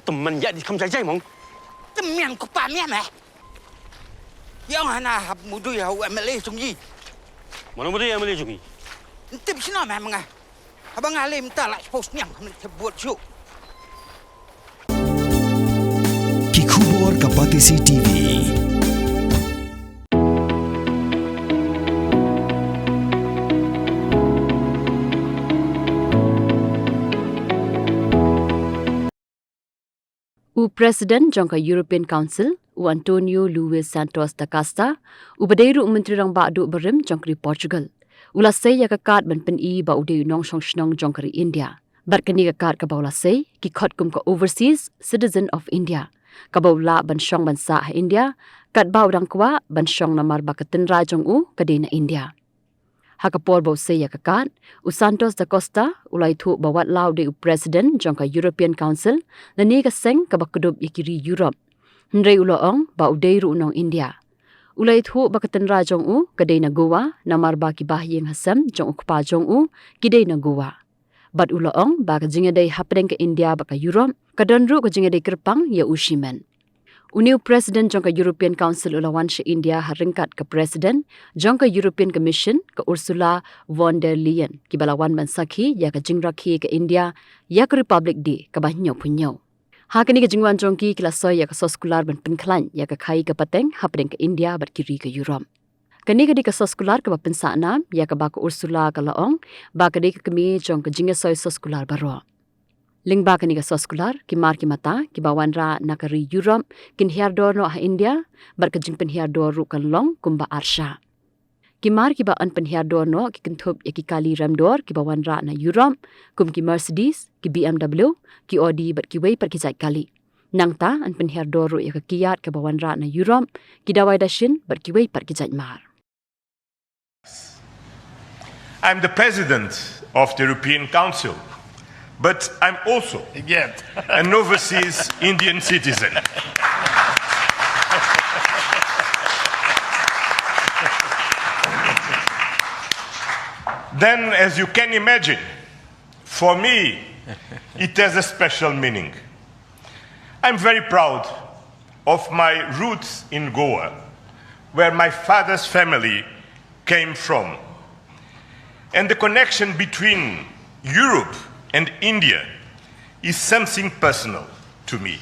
teman ya di kamsai jai mong. Teman ko pa miya meh. Yang hana hab mudu ya hu MLA sungi. Mana muda yang boleh jungi? Tip sino meh mga. Abang alim ta la post nyang buat show. Kikubor Kapatisi TV. President jangka European Council, Antonio Luis Santos da Costa, Badeiru Menteri Rang Badu Barim jangkari Portugal. Ulasay ya kakat ban i ba ude Nong Shnong jangkari India. Barkani kakat ka baulasay ki khotkum ka Overseas Citizen of India. Ka baula ban shong ban sa India, kat bau dang kwa ban shong namar bakatin rajong u kadena India. Hakapor bausay ya kakat, Santos da Costa ulai thu bawat lau de President jangka European Council na ni ka seng ka bakudub ikiri Europe. Hendrai uloong ba udeiru nong India. Ulai thu bakatan rajong u kadai na Goa namar ba ki bahyeng hasam jong ukpa jong u kidai na Goa. Bat uloong ba ka jingadai hapdeng ka India ba ka Europe kadonru ka jingadai kerpang ya ushimen. Uniu President jangka European Council ulawan si India haringkat ke President jangka European Commission ke Ursula von der Leyen ki balawan ban sakhi ya ka jingrakhi ke India ya ke Republic di ka bahnyo punyo. Hakani ke jingwan jongki kilasoy ya ka soskular ban penklan ya ka khai ke pateng hapdeng ke India bat kiri ke Europe. Kani ke di ka soskular ke bapensa nam ya ka ba ke Ursula ka laong ba ke di ke kemi jong ke jingasoy soskular baro. Lingba kani ka soskular ki mar ki mata ki bawan ra nakari Europe kin hiardor no ha India bar ka jingpen hiardor ru kan long kumba arsha. Ki mar ki ba an pen hiardor no ki kintup ya ki kali ramdor ki bawan ra na Europe kum ki Mercedes ki BMW ki Audi bar ki wei par ki jai kali. Nangta an pen hiardor ru ya ka Kiat ka bawan ra na Europe ki dawai dashin bar ki wei par ki jai mar. I'm the president of the European Council. But I'm also an overseas Indian citizen. Then, as you can imagine, for me, it has a special meaning. I'm very proud of my roots in Goa, where my father's family came from. And the connection between Europe and India is something personal to me.